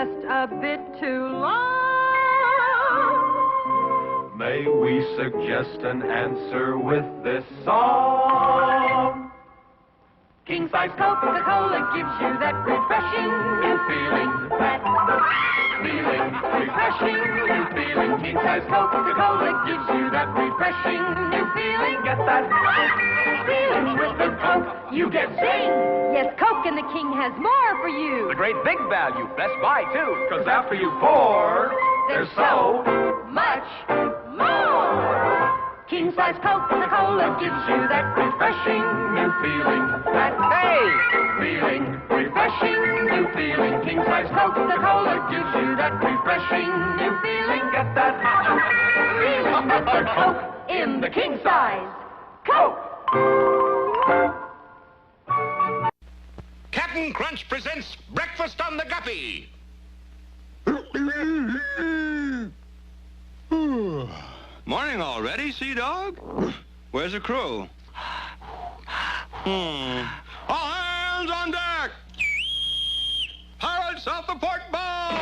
just a bit too long. May we suggest an answer with this song? King-size Coca-Cola gives you that refreshing new feeling. That feeling, refreshing new feeling. King-size Coca-Cola gives you that refreshing new feeling. Get that feeling with the Coke. You get zing. Yes, Coke and the King has more for you. The great big value. Best Buy, too. Because after you pour, there's so much more. King-size Coca-Cola gives you that refreshing new feeling. That feeling, refreshing new feeling. King-size Coca-Cola gives you that refreshing new feeling. Get that feeling with the Coke in the king-size Coke. Captain Crunch presents Breakfast on the Guppy. Morning already, Sea Dog? Where's the crew? All hands on deck! Pirates off the port bow!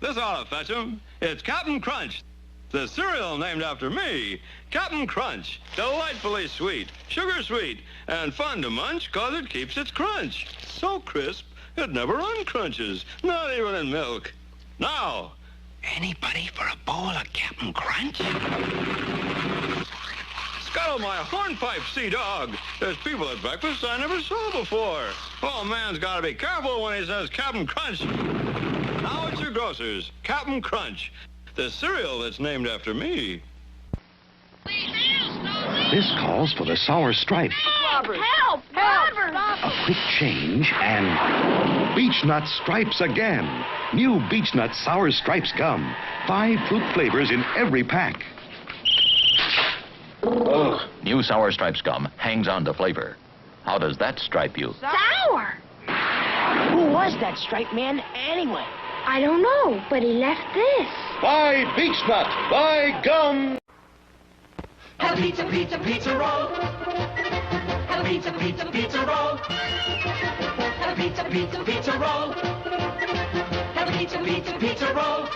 This ought to fetch 'em. It's Captain Crunch, the cereal named after me. Captain Crunch, delightfully sweet, sugar sweet, and fun to munch 'cause it keeps its crunch. So crisp, it never uncrunches, not even in milk. Now, Anybody for a bowl of Captain Crunch? scuttle my hornpipe, Sea Dog. There's people at breakfast I never saw before. Oh, man's got to be careful when he says Captain Crunch. Now it's your grocer's, Captain Crunch, the cereal that's named after me. This calls for the sour stripe. Help! Robbers! A quick change and Beechnut Stripes again. New Beechnut Sour Stripes gum. 5 fruit flavors in every pack. Ugh. New Sour Stripes gum hangs on to flavor. How does that stripe you? Sour! Who was that stripe man anyway? I don't know, but he left this. Buy Beechnut. Buy gum. Have a pizza, pizza, pizza roll. Have a pizza, pizza, pizza roll. Have a pizza, pizza, pizza roll. Have a pizza, pizza, pizza roll.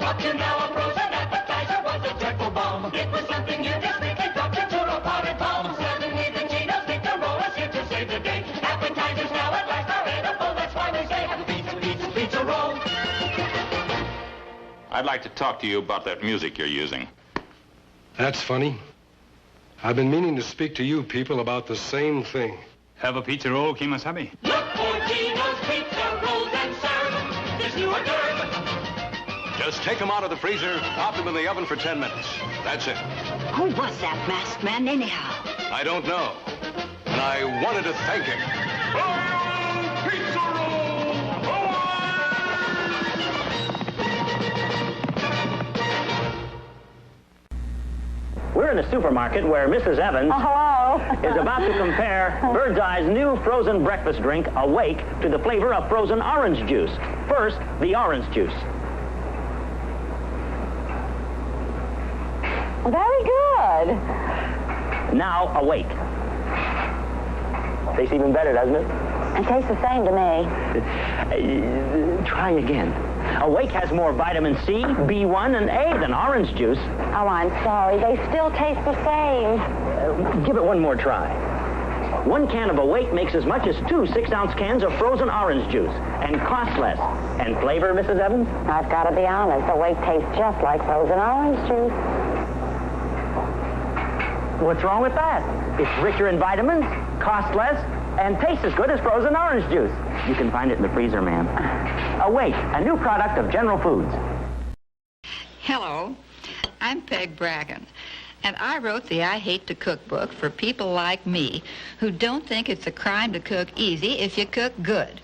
Up to now a frozen appetizer was a dreadful bomb. It was something you discreetly dropped into a potted palm. Suddenly the Cheetos think the roll is here to save the day. Appetizers now at last are edible. That's why we say have a pizza, pizza, pizza roll. I'd like to talk to you about that music you're using. That's funny. I've been meaning to speak to you people about the same thing. Have a pizza roll, Kimasabi. Look for Gino's pizza rolls and serve this new hors d'oeuvre. Just take them out of the freezer, pop them in the oven for 10 minutes. That's it. Who was that masked man anyhow? I don't know. And I wanted to thank him. Pizza roll! We're in a supermarket where Mrs. Evans is about to compare Bird's Eye's new frozen breakfast drink, Awake, to the flavor of frozen orange juice. First, the orange juice. Very good. Now, Awake. Tastes even better, doesn't it? It tastes the same to me. Try again. Awake has more vitamin C, B1, and A than orange juice. Oh, I'm sorry. They still taste the same. Give it one more try. 1 can of Awake makes as much as 2 6-ounce cans of frozen orange juice and costs less. And flavor, Mrs. Evans? I've got to be honest. Awake tastes just like frozen orange juice. What's wrong with that? It's richer in vitamins, costs less, and tastes as good as frozen orange juice. You can find it in the freezer, ma'am. Awake, a new product of General Foods. Hello, I'm Peg Bragan, and I wrote the I Hate to Cook book for people like me who don't think it's a crime to cook easy if you cook good.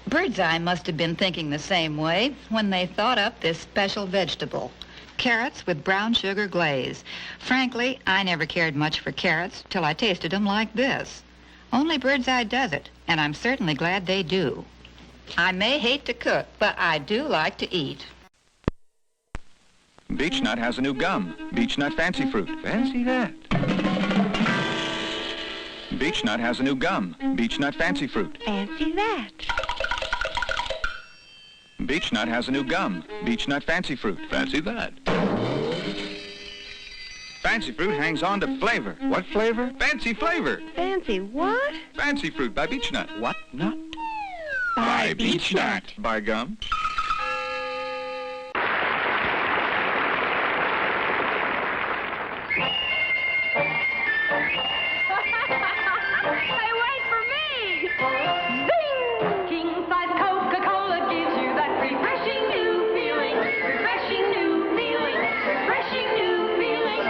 Bird's Eye must have been thinking the same way when they thought up this special vegetable. Carrots with brown sugar glaze. Frankly, I never cared much for carrots till I tasted them like this. Only Bird's Eye does it, and I'm certainly glad they do. I may hate to cook, but I do like to eat. Beechnut has a new gum, Beechnut Fancy Fruit. Fancy that. Beechnut has a new gum, Beechnut Fancy Fruit. Fancy that. Beechnut has a new gum, Beechnut Fancy Fruit. Fancy that. Fancy Fruit hangs on to flavor. What flavor? Fancy flavor. Fancy what? Fancy Fruit by Beechnut. What nut? By Beechnut. By gum. Hey, wait for me! Zing! King-size Coca-Cola gives you that refreshing new feeling. Refreshing new feeling. Refreshing new feeling.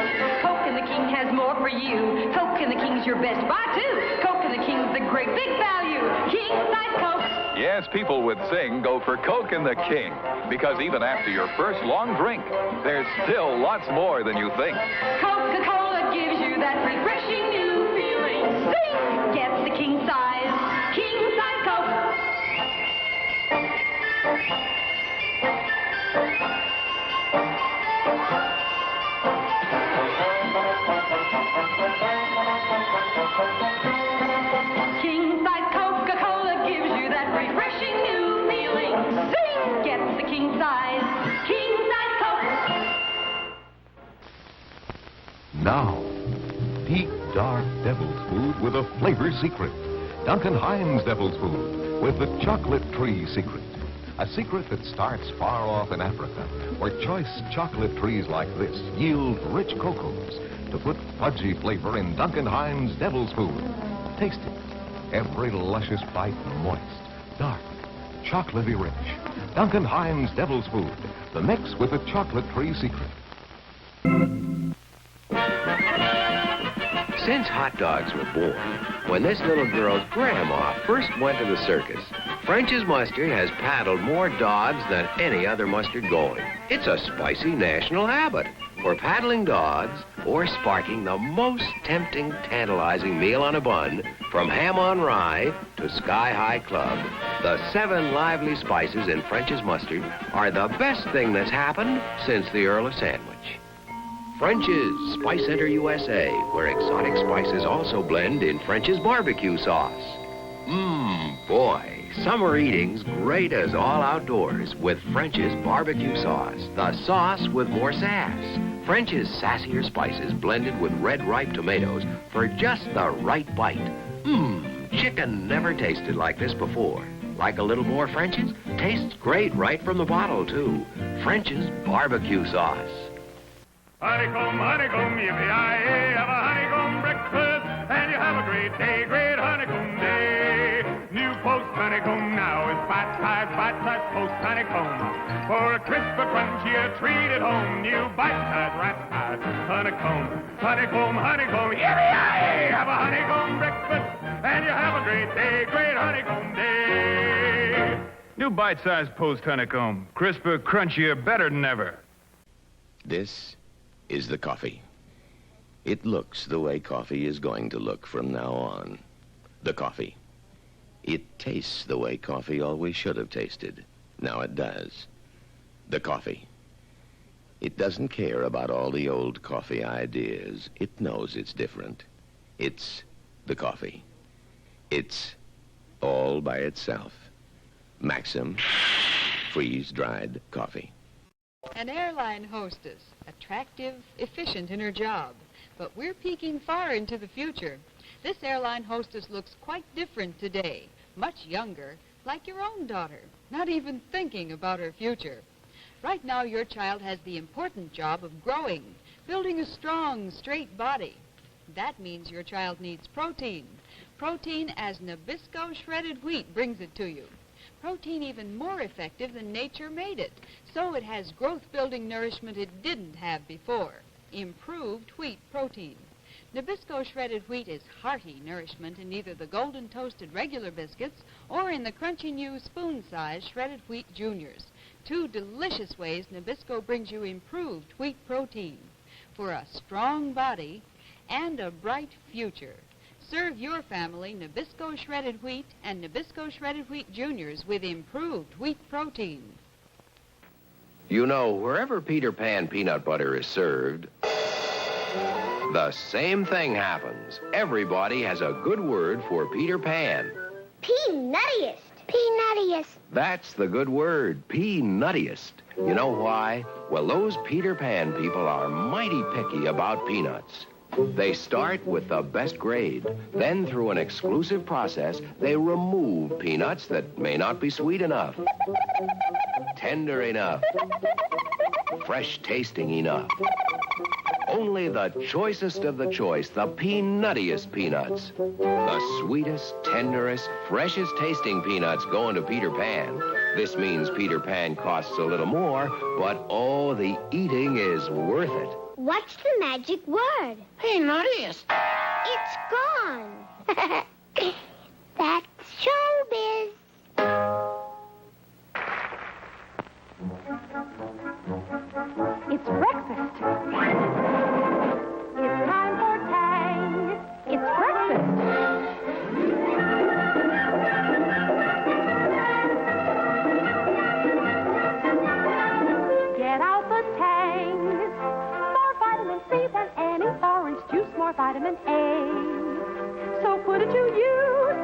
Coke and the King has more for you. Coke and the King's your best buy, too. Coke and the King's the great big value. King-size Coke. Yes, people with Sing go for Coke and the King. Because even after your first long drink, there's still lots more than you think. Coca-Cola gives you that refreshing new feeling. Sing! Gets the king size Coke. King size Coca-Cola gives you that refreshing new feeling. Sing! Gets the king size Coke. Now, deep, dark devil's food with a flavor secret. Duncan Hines Devil's Food with the chocolate tree secret. A secret that starts far off in Africa, where choice chocolate trees like this yield rich cocos to put fudgy flavor in Duncan Hines Devil's Food. Taste it. Every luscious bite moist, dark, chocolatey rich. Duncan Hines Devil's Food, the mix with the chocolate tree secret. Since hot dogs were born, when this little girl's grandma first went to the circus, French's Mustard has paddled more dogs than any other mustard going. It's a spicy national habit for paddling dogs or sparking the most tempting, tantalizing meal on a bun, from ham on rye to sky-high club. The 7 lively spices in French's Mustard are the best thing that's happened since the Earl of Sandwich. French's Spice Center USA, where exotic spices also blend in French's barbecue sauce. Boy, summer eating's great as all outdoors with French's barbecue sauce. The sauce with more sass. French's sassier spices blended with red ripe tomatoes for just the right bite. Chicken never tasted like this before. Like a little more French's? Tastes great right from the bottle, too. French's barbecue sauce. Honeycomb, honeycomb, yippee-yi-yay, have a honeycomb breakfast, and you have a great day, great honeycomb day. New Post honeycomb now is bite-sized Post honeycomb. For a crisp, a crunchy, a treat at home, new bite-sized, rat-sized honeycomb. Honeycomb, honeycomb, yippee-yi-yay, have a honeycomb breakfast, and you have a great day, great honeycomb day. New bite-sized Post honeycomb, crisper, crunchier, better than ever. This is the coffee. It looks the way coffee is going to look from now on. The coffee. It tastes the way coffee always should have tasted. Now it does. The coffee. It doesn't care about all the old coffee ideas. It knows it's different. It's the coffee. It's all by itself. Maxim freeze-dried coffee. An airline hostess, attractive, efficient in her job. But we're peeking far into the future. This airline hostess looks quite different today, much younger, like your own daughter, not even thinking about her future. Right now, your child has the important job of growing, building a strong, straight body. That means your child needs protein. Protein as Nabisco shredded wheat brings it to you. Protein even more effective than nature made it, so it has growth-building nourishment it didn't have before. Improved wheat protein. Nabisco shredded wheat is hearty nourishment in either the golden toasted regular biscuits or in the crunchy new spoon-sized shredded wheat juniors. 2 delicious ways Nabisco brings you improved wheat protein for a strong body and a bright future. Serve your family Nabisco shredded wheat and Nabisco shredded wheat juniors with improved wheat protein. You know, wherever Peter Pan peanut butter is served, The same thing happens. Everybody has a good word for Peter Pan. Peanuttiest. Peanuttiest. That's the good word, peanuttiest. You know why? Well, those Peter Pan people are mighty picky about peanuts. They start with the best grade. Then, through an exclusive process, they remove peanuts that may not be sweet enough, tender enough, fresh-tasting enough. Only the choicest of the choice, the peanuttiest peanuts. The sweetest, tenderest, freshest-tasting peanuts go into Peter Pan. This means Peter Pan costs a little more, but oh, the eating is worth it. What's the magic word? Peanuttiest. It's gone. That's showbiz. It's breakfast. It's time for Tang. It's breakfast. Get out the Tang. More vitamin C than any orange juice. More vitamin A. So put it to use.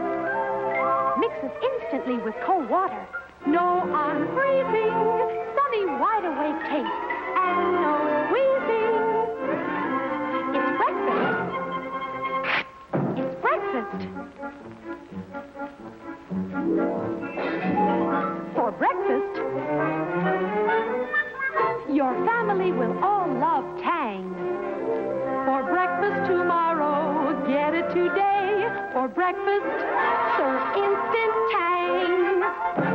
Mixes instantly with cold water. No unfreezing. Sunny, wide-awake taste. And no squeezing. It's breakfast. It's breakfast. For breakfast, your family will all love Tang. For breakfast tomorrow, get it today. For breakfast, serve instant Tang.